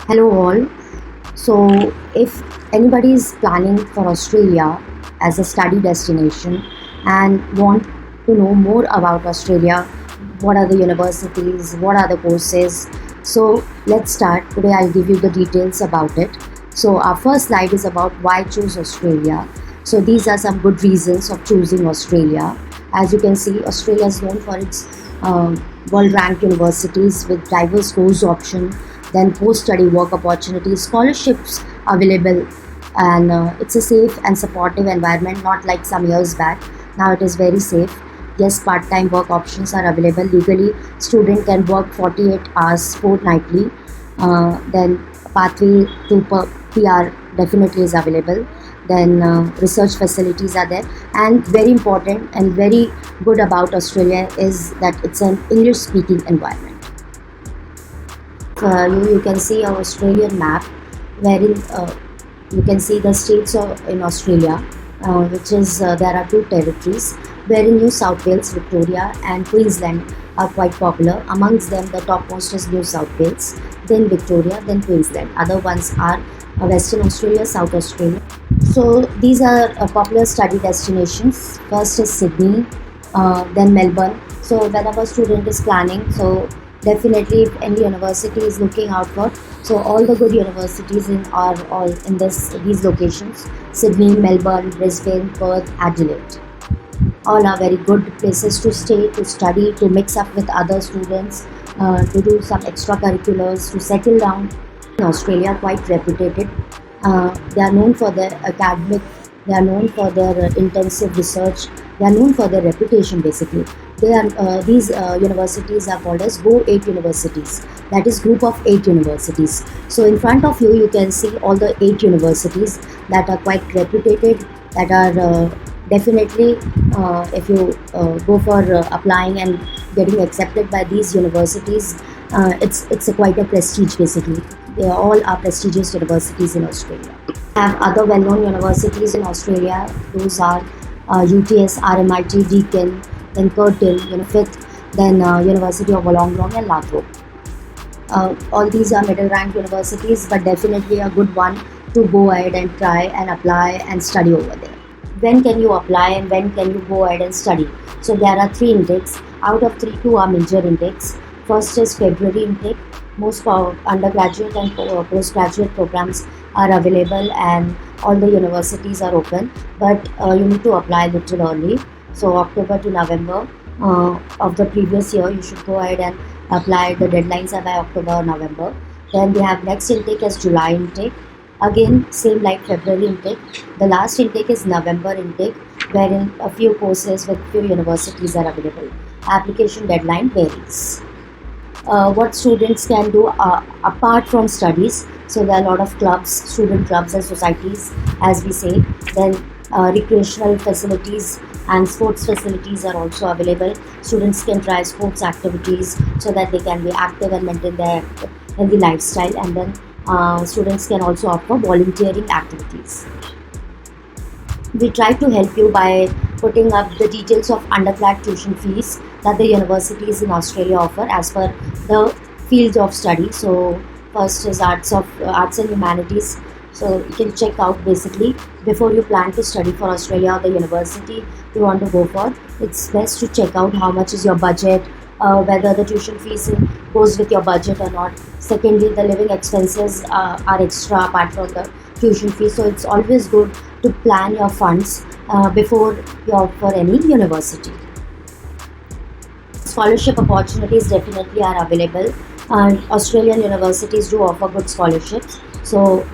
Hello all. So, if anybody is planning for Australia as a study destination and want to know more about Australia, what are the universities, what are the courses? So, let's start. Today, I'll give you the details about it. So, our first slide is about why choose Australia. So, these are some good reasons of choosing Australia. As you can see, Australia is known for its world-ranked universities with diverse course option, then post-study work opportunities, scholarships available, and it's a safe and supportive environment, not like some years back. Now it is very safe. Yes, part-time work options are available legally. Student can work 48 hours fortnightly. Then pathway to PR definitely is available. Then research facilities are there, and very important and very good about Australia is that it's an English speaking environment. You can see our Australian map, wherein you can see the states in Australia, which is there are two territories, wherein New South Wales, Victoria, and Queensland are quite popular. Amongst them, the topmost is New South Wales, then Victoria, then Queensland. Other ones are Western Australia, South Australia. So these are popular study destinations. First is Sydney, then Melbourne. So whenever student is planning, so definitely if any university is looking out for, so all the good universities are all in these locations: Sydney, Melbourne, Brisbane, Perth, Adelaide. All are very good places to stay, to study, to mix up with other students, to do some extracurriculars, to settle down. In Australia, quite reputed. They are known for their academic, they are known for their intensive research, they are known for their reputation basically. These universities are called as Go 8 universities, that is group of 8 universities. So in front of you, you can see all the 8 universities that are quite reputed, that are definitely if you go for applying and getting accepted by these universities, it's quite a prestige basically. They all are prestigious universities in Australia. We have other well-known universities in Australia. Those are UTS, RMIT, Deakin, then Curtin, Fifth, then University of Wollongong and Lathrop. All these are middle-ranked universities, but definitely a good one to go ahead and try and apply and study over there. When can you apply and when can you go ahead and study? So there are 3 intakes. Out of 3, 2 are major intakes. First is February intake. Most undergraduate and postgraduate programs are available and all the universities are open, but you need to apply a little early. So October to November of the previous year, you should go ahead and apply. The deadlines are by October or November. Then we have next intake as July intake. Again, same like February intake. The last intake is November intake, wherein a few courses with few universities are available. Application deadline varies. What students can do apart from studies. So there are a lot of clubs, student clubs and societies, as we say. Then recreational facilities and sports facilities are also available. Students can try sports activities so that they can be active and maintain their healthy lifestyle. And then students can also opt for volunteering activities. We try to help you by putting up the details of undergrad tuition fees that the universities in Australia offer as per the fields of study. So first is arts and humanities. So you can check out basically before you plan to study for Australia or the university you want to go for. It's best to check out how much is your budget, whether the tuition fees goes with your budget or not. Secondly, the living expenses are extra apart from the tuition fee. So it's always good to plan your funds before you opt for any university. Scholarship opportunities definitely are available. Australian universities do offer good scholarships. So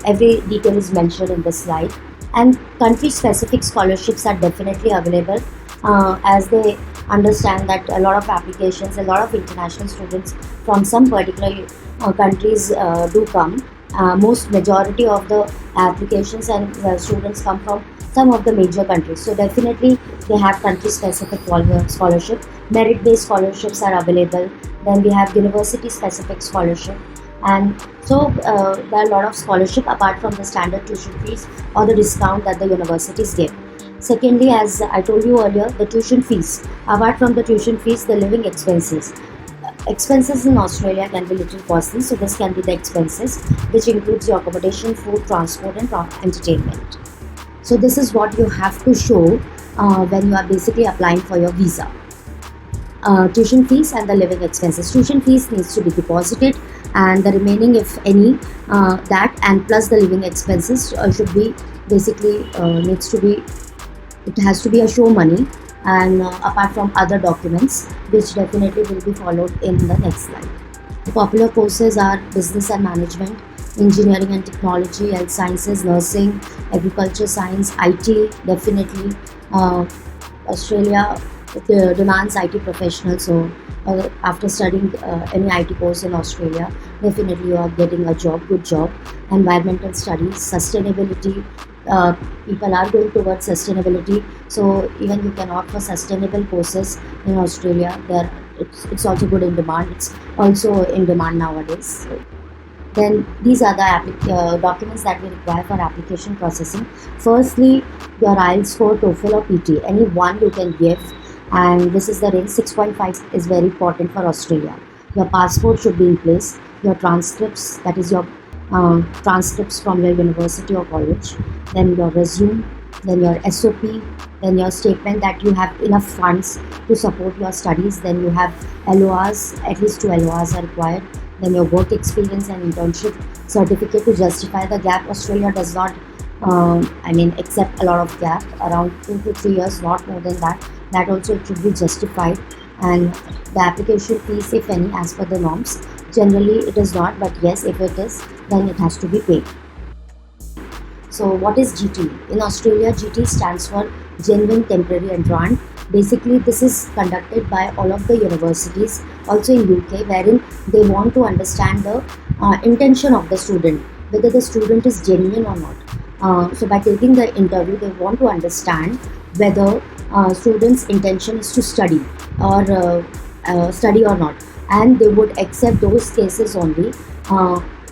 every detail is mentioned in this slide. And country-specific scholarships are definitely available as they understand that a lot of applications, a lot of international students from some particular countries do come. Most majority of the applications and students come from some of the major countries. So definitely they have country-specific scholarship. Merit-based scholarships are available. Then we have university-specific scholarship. And so there are a lot of scholarship apart from the standard tuition fees or the discount that the universities give. Secondly, as I told you earlier, the tuition fees. Apart from the tuition fees, the living expenses. Expenses in Australia can be little costly, so this can be the expenses, which includes your accommodation, food, transport, and entertainment. So this is what you have to show when you are basically applying for your visa. Tuition fees and the living expenses. Tuition fees needs to be deposited, and the remaining, if any, that and plus the living expenses should be basically needs to be, it has to be a show money, and apart from other documents which definitely will be followed in the next slide. The popular courses are business and management, engineering and technology, health sciences, nursing, agriculture science, IT. Definitely Australia demands IT professionals, so after studying any IT course in Australia, definitely you are getting a job, good job. Environmental studies, sustainability, people are going towards sustainability, so even you can opt for sustainable courses in Australia. There, it's also good in demand. It's also in demand nowadays. Then these are the documents that we require for application processing. Firstly, your IELTS score, TOEFL or PT, any one you can give, and this is the range. 6.5 is very important for Australia. Your passport should be in place. Your transcripts, that is your transcripts from your university or college. Then your resume, then your SOP, then your statement that you have enough funds to support your studies. Then you have LORs, at least 2 LORs are required. Then your work experience and internship certificate to justify the gap. Australia does not accept a lot of gap, around 2 to 3 years, not more than that. That also it should be justified. And the application fees, if any, as per the norms. Generally it is not, but yes, if it is, then it has to be paid. So what is GT? In Australia, GT stands for Genuine Temporary Entrant. Basically, this is conducted by all of the universities, also in UK, wherein they want to understand the intention of the student, whether the student is genuine or not. So by taking the interview, they want to understand whether student's intention is to study or not, and they would accept those cases only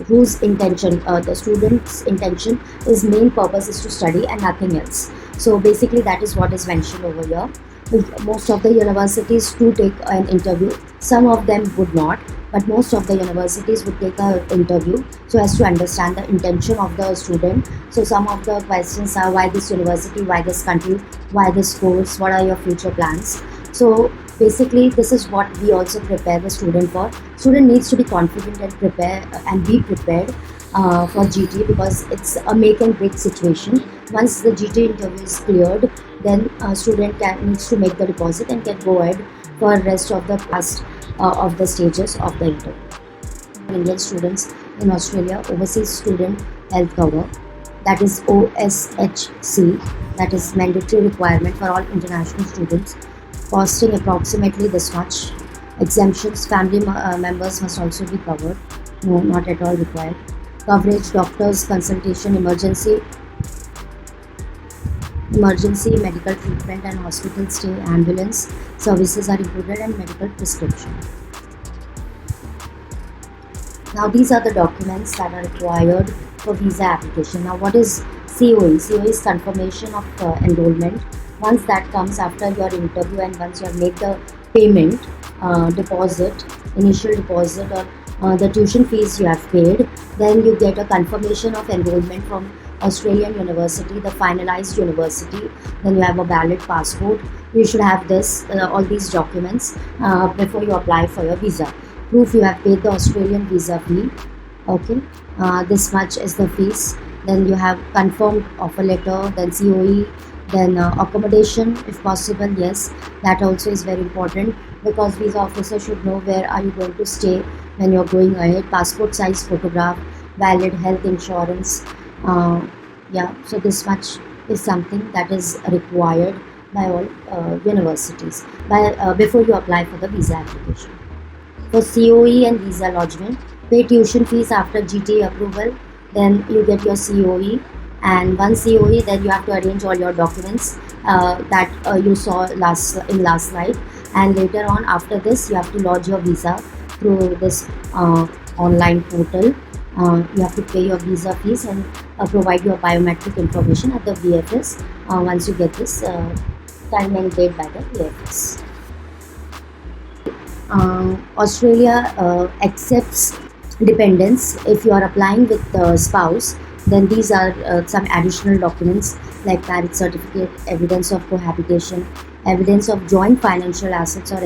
whose intention, the student's intention is main purpose is to study and nothing else. So basically that is what is mentioned over here. Most of the universities do take an interview, some of them would not, but most of the universities would take an interview so as to understand the intention of the student. So some of the questions are: why this university, why this country, why this course, what are your future plans? So basically this is what we also prepare the student for. Student needs to be confident and be prepared for GT, because it's a make and break situation. Once the GT interview is cleared, then a student needs to make the deposit and can go ahead for rest of the past of the stages of the interview. Indian students in Australia, overseas student health cover, that is OSHC, that is mandatory requirement for all international students, costing approximately this much. Exemptions: family members must also be covered. No, not at all required. Coverage: doctors consultation, emergency medical treatment and hospital stay, ambulance services are included, and medical prescription. Now these are the documents that are required for visa application. Now what is COE? COE is confirmation of enrollment. Once that comes after your interview and once you have made the payment, deposit, initial deposit, or the tuition fees you have paid, then you get a confirmation of enrollment from Australian university, the finalized university. Then you have a valid passport. You should have this all these documents before you apply for your visa. Proof you have paid the Australian visa fee. Okay, this much is the fees. Then you have confirmed offer letter, then COE, then accommodation if possible. Yes, that also is very important, because visa officer should know where are you going to stay when you're going ahead. Passport size photograph, valid health insurance. So this much is something that is required by all universities before you apply for the visa application. For COE and visa lodgement, pay tuition fees after GT approval, then you get your COE, and once COE, then you have to arrange all your documents that you saw last slide, and later on after this you have to lodge your visa through this online portal. You have to pay your visa fees and provide your biometric information at the VFS once you get this time and date by the VFS. Australia accepts dependents. If you are applying with the spouse, then these are some additional documents like marriage certificate, evidence of cohabitation, evidence of joint financial assets or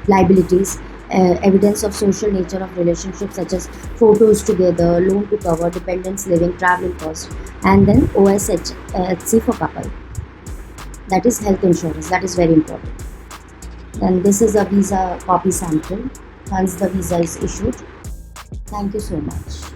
liabilities, evidence of social nature of relationships such as photos together, loan to cover, dependents living, traveling cost, and then OSHC for couple. That is health insurance. That is very important. Then this is a visa copy sample once the visa is issued. Thank you so much.